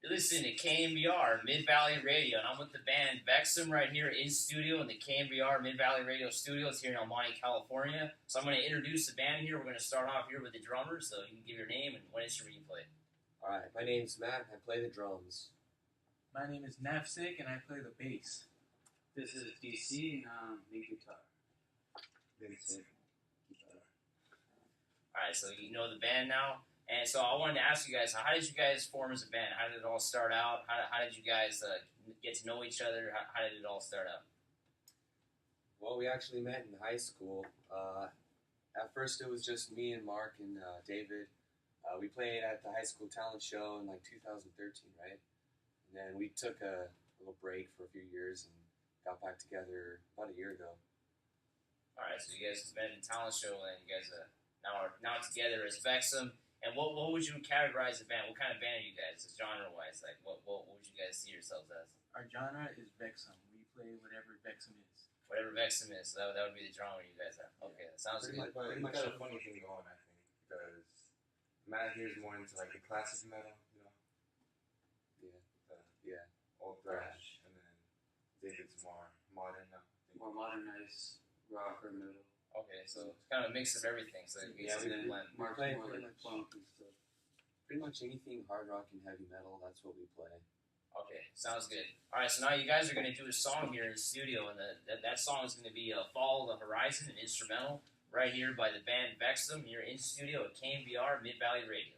You're listening to KMVR Mid Valley Radio, and I'm with the band Vexxum right here in studio in the KMVR Mid Valley Radio Studios here in El Monte, California. So I'm going to introduce the band here. We're going to start off here with the drummers, so you can give your name and what instrument you play. All right, my name's Matt. I play the drums. My name is Nafsik, and I play the bass. This is DC, and lead guitar. Vincent, guitar. All right, so you know the band now. And so I wanted to ask you guys, how did you guys form as a band? How did it all start out? How did you guys get to know each other? How did it all start out? Well, we actually met in high school. At first, it was just me and Mark and David. We played at the high school talent show in like 2013, right? And then we took a little break for a few years and got back together about a year ago. All right, so you guys have been in the talent show, and you guys are now together as Vexxum. And what would you categorize the band? What kind of band are you guys, genre-wise? Like, what would you guys see yourselves as? Our genre is Vexxum. We play whatever Vexxum is. Whatever Vexxum is, so that would be the genre you guys have. Okay, that sounds Pretty good. much, we got a funny thing going, I think, because Matt here is more into like the classic metal, you know, Yeah. old thrash, and then David's more modern now. More modernized rock or metal. Okay, so it's kind of a mix of everything, so you Yeah, guys we can blend. Mark's play more pretty like much. funk and stuff. Pretty much anything hard rock and heavy metal, that's what we play. Okay, sounds good. All right, so now you guys are going to do a song here in the studio, and that song is going to be Follow the Horizon, an instrumental, right here by the band Vexxum here in studio at KMVR Mid Valley Radio.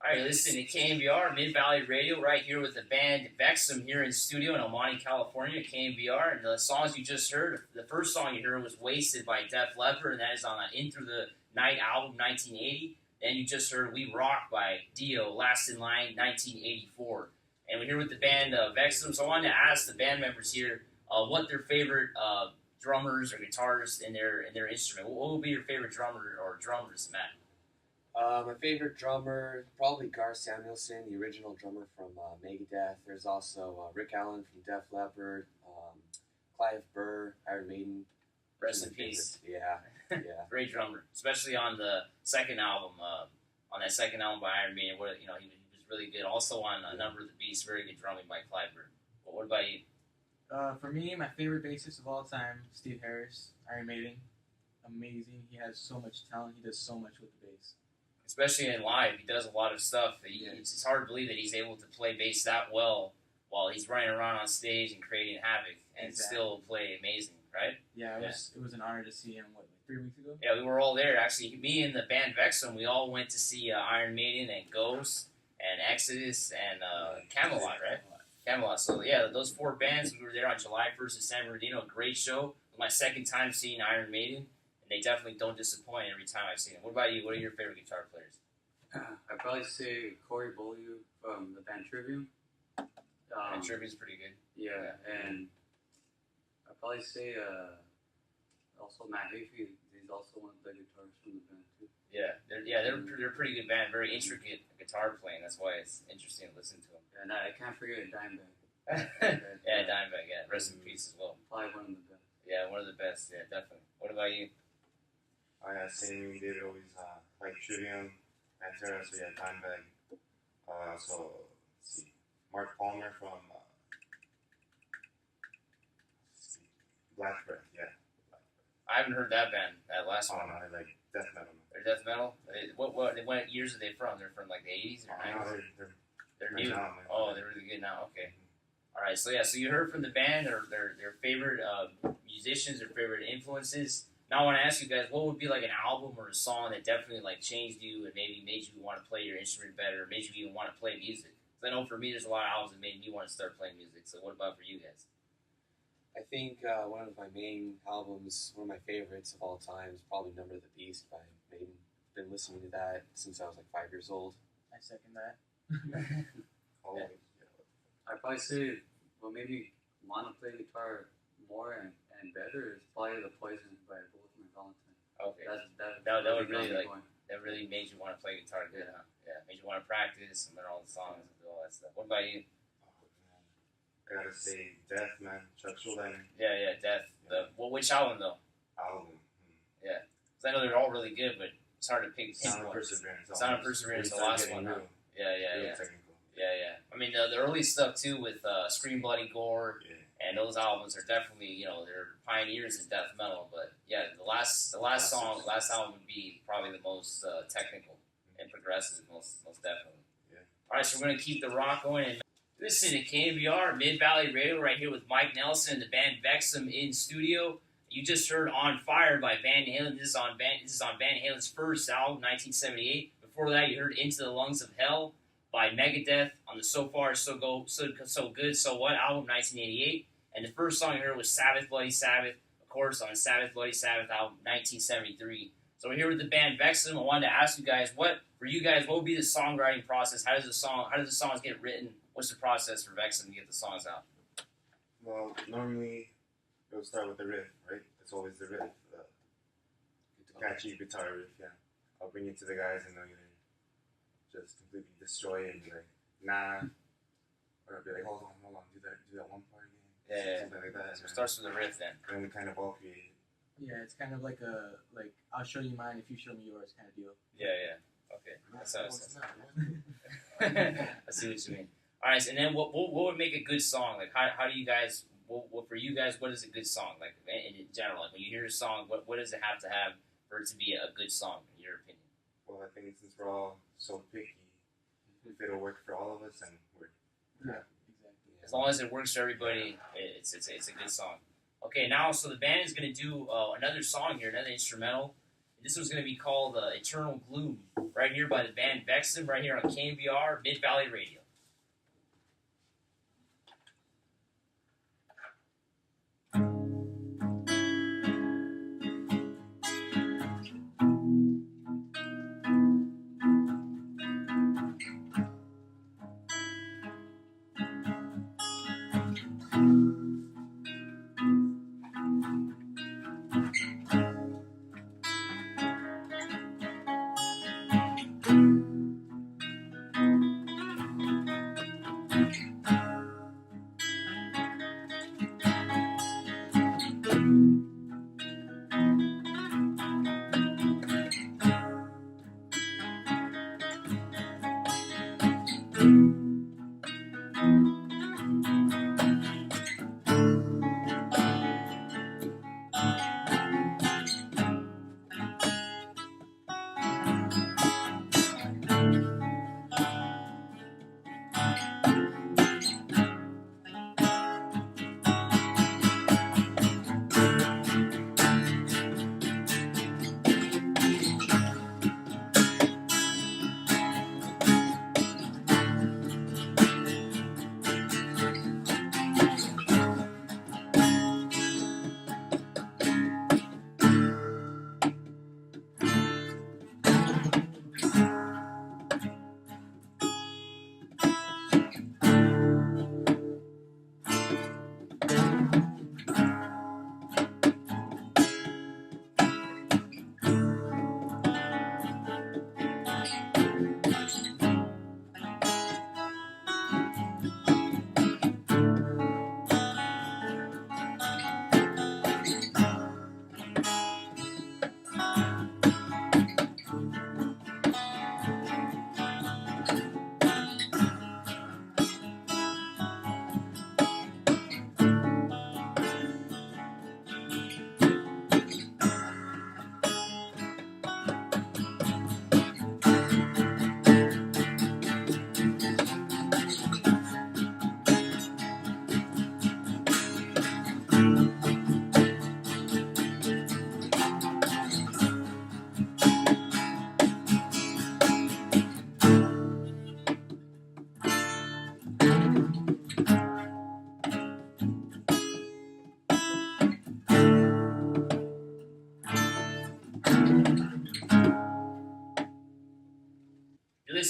All right, you're listening to KMVR Mid Valley Radio right here with the band Vexxum here in studio in El Monte, California, KMVR. And the songs you just heard, the first song you heard was Wasted by Def Leppard, and that is on the In Through the Night album, 1980. Then you just heard We Rock by Dio, Last in Line, 1984. And we're here with the band Vexxum. So I wanted to ask the band members here what their favorite drummers or guitarists in their instrument. What would be your favorite drummer or drummers, Matt? My favorite drummer, probably Gar Samuelson, the original drummer from Megadeth. There's also Rick Allen from Def Leppard, Clive Burr, Iron Maiden. Rest in peace. Yeah. Great drummer, especially on the second album. On that second album by Iron Maiden, where he was really good. Also on a number of the beats, very good drumming by Clive Burr. But what about you? For me, my favorite bassist of all time, Steve Harris, Iron Maiden. Amazing. He has so much talent. He does so much with the bass. Especially in live, he does a lot of stuff. It's hard to believe that he's able to play bass that well while he's running around on stage and creating havoc and still play amazing, right? Yeah, it was an honor to see him. What, like 3 weeks ago? Yeah, we were all there actually. Me and the band Vexxum, we all went to see Iron Maiden and Ghost and Exodus and Camelot, right? Camelot. So yeah, those 4 bands, we were there on July 1st in San Bernardino. Great show. It was my second time seeing Iron Maiden, and they definitely don't disappoint every time I've seen them. What about you? What are your favorite guitar players? I'd probably say Corey Beaulieu from the band Trivium. And Trivium's pretty good. Yeah, and I'd probably say also Matt Hayfield. He's also one of the guitarists from the band too. They're a pretty good band. Very intricate guitar playing. That's why it's interesting to listen to them. And I can't forget Dimebag. Yeah, Dimebag. Yeah, rest in peace as well. Probably one of the best. Yeah, one of the best. Yeah, definitely. What about you? Same. We did always like Trivium, Pantera, so yeah, Dimebag. So let's see, Mark Palmer from Black Breath. Yeah. I haven't heard that band. That last one. No, I like death metal. They're death metal. What years are they from? They're from like the 80s or 90s. They're new. Now, They're really good now. Okay. All right. So yeah. So you heard from the band or their favorite musicians, their favorite influences. Now I want to ask you guys, what would be like an album or a song that definitely like changed you and maybe made you want to play your instrument better, or made you even want to play music? Because I know for me, there's a lot of albums that made me want to start playing music. So what about for you guys? I think one of my main albums, one of my favorites of all time, is probably Number of the Beast by Maiden. Been listening to that since I was like 5 years old. I second that. Always. I'd probably say what made me want to play guitar more and better is probably The Poison by Bulletin and Valentine. Okay. That would really got me like going. that really made you want to play guitar good, huh? Yeah, made you want to practice and learn all the songs and do all that stuff. What about you? I gotta say, Death, man. Chuck Schuldiner Yeah, Death. Which album though? album. Yeah, because I know they're all really good, but it's hard to pick. Sound of one. Perseverance. Sound of Perseverance, the last one. Huh? Yeah. Technical. Yeah. I mean, the early stuff too with Scream Bloody Gore Yeah. and those albums are definitely they're pioneers in death metal. But yeah, the last album would be probably the most technical and progressive, most definitely. Yeah. All right, so we're gonna keep the rock going and listen to KMVR Mid Valley Radio right here with Mike Nelson and the band Vexxum in studio. You just heard "On Fire" by Van Halen. This is on Van Halen's first album, 1978. Before that, you heard "Into the Lungs of Hell" by Megadeth on the So Far So Good So What album, 1988. And the first song you heard was "Sabbath Bloody Sabbath," of course, on Sabbath Bloody Sabbath album, 1973. So we're here with the band Vexxum. I wanted to ask you guys, what would be the songwriting process? How do the songs get written? What's the process for Vexxum to get the songs out? Well, normally it'll start with the riff, right? It's always the riff, the catchy guitar riff. Yeah, I'll bring it to the guys and they'll either just completely destroy it and be like, nah, or I'll be like, hold on, do that one part again. Yeah. Something like that. So it starts with the riff then. And then we kind of all create it. Yeah, it's kind of like I'll show you mine if you show me yours kind of deal. Yeah. Okay. That's how it sounds. I see what you mean. All right, and then what would make a good song? Like, how do you guys? What for you guys? What is a good song? Like in general, like when you hear a song, what does it have to have for it to be a good song in your opinion? Well, I think since we're all so picky, if it'll work for all of us, and we're Yeah, exactly. As long as it works for everybody, it's a good song. Okay, now so the band is going to do another song here, another instrumental. This one's going to be called "Eternal Gloom," right here by the band Vexxum, right here on KMVR Mid Valley Radio.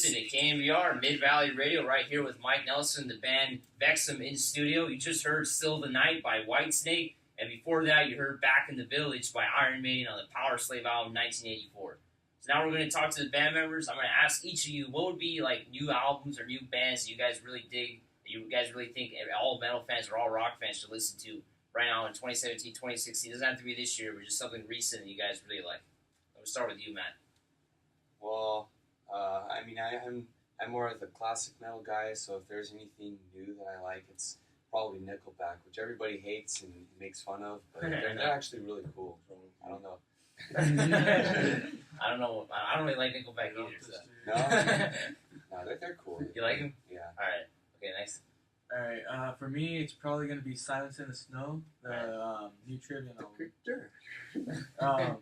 listening to KMVR Mid Valley Radio right here with Mike Nelson, the band Vexxum in studio. You just heard Still the Night by Whitesnake, and before that you heard Back in the Village by Iron Maiden on the Power Slave album 1984. So now we're going to talk to the band members. I'm going to ask each of you what would be like new albums or new bands that you guys really dig, that you guys really think all metal fans or all rock fans should listen to right now in 2017, 2016. It doesn't have to be this year, but just something recent that you guys really like. Let me start with you, Matt. Well, I mean, I'm more of the classic metal guy, so if there's anything new that I like, it's probably Nickelback, which everybody hates and makes fun of, but they're actually really cool. I don't know. I don't know. I don't really like Nickelback either. So. No, they're cool. You like them? Yeah. All right. Okay, next. All right. For me, it's probably gonna be Silence in the Snow, the new Trivium album.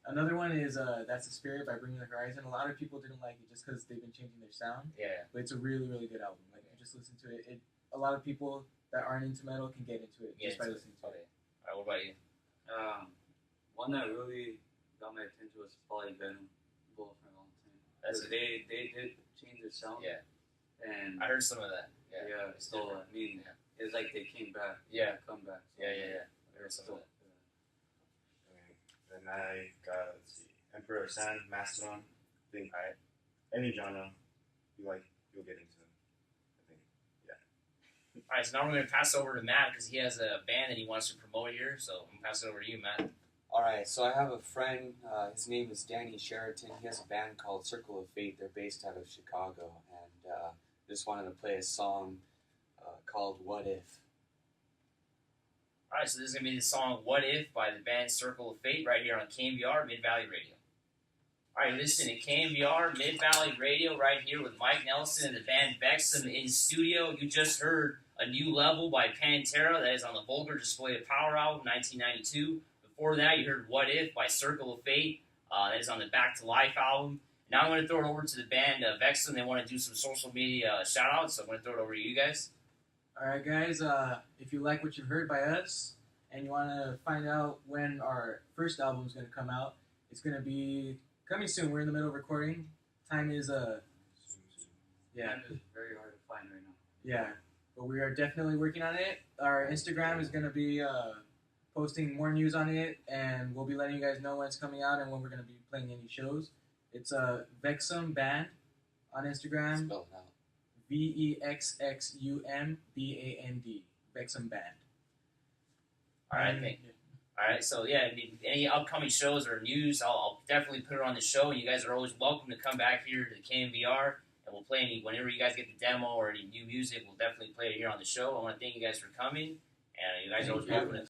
Another one is That's the Spirit by Bring Me the Horizon. A lot of people didn't like it just because they've been changing their sound. Yeah. But it's a really, really good album. Like, you just listen to it. A lot of people that aren't into metal can get into it just by listening to it. All right, what about you? One that really got my attention was probably Venom, Bullet for Valentine. They did change their sound. Yeah. And I heard some of that. Yeah. So I mean, it's like they came back. Yeah. Come back. So Yeah. I heard some of that. Then I got, let's see, Emperor Sand, Mastodon. I think any genre you like, you'll get into them. I think, yeah. All right, so now we're going to pass over to Matt because he has a band that he wants to promote here. So I'm going to pass it over to you, Matt. All right, so I have a friend. His name is Danny Sheraton. He has a band called Circle of Fate. They're based out of Chicago, and just wanted to play a song called "What If." All right, so this is going to be the song "What If" by the band Circle of Fate right here on KMVR Mid Valley Radio. All right, listen to KMVR Mid Valley Radio right here with Mike Nelson and the band Vexxum in studio. You just heard A New Level by Pantera that is on the Vulgar Display of Power album 1992. Before that, you heard What If by Circle of Fate. That is on the Back to Life album. Now I'm going to throw it over to the band Vexxum. They want to do some social media shout-outs, so I'm going to throw it over to you guys. All right, guys. If you like what you heard by us and you want to find out when our first album is going to come out, it's going to be coming soon. We're in the middle of recording. Time is Time is very hard to find right now. Yeah, but we are definitely working on it. Our Instagram is going to be posting more news on it, and we'll be letting you guys know when it's coming out and when we're going to be playing any shows. It's Vexxum Band on Instagram. Spell it out. Vexxumband. Vexxum Band. All right, thank you. All right, so yeah, any upcoming shows or news, I'll definitely put it on the show. You guys are always welcome to come back here to KMVR, and we'll play whenever you guys get the demo or any new music. We'll definitely play it here on the show. I want to thank you guys for coming, and you guys are always welcome to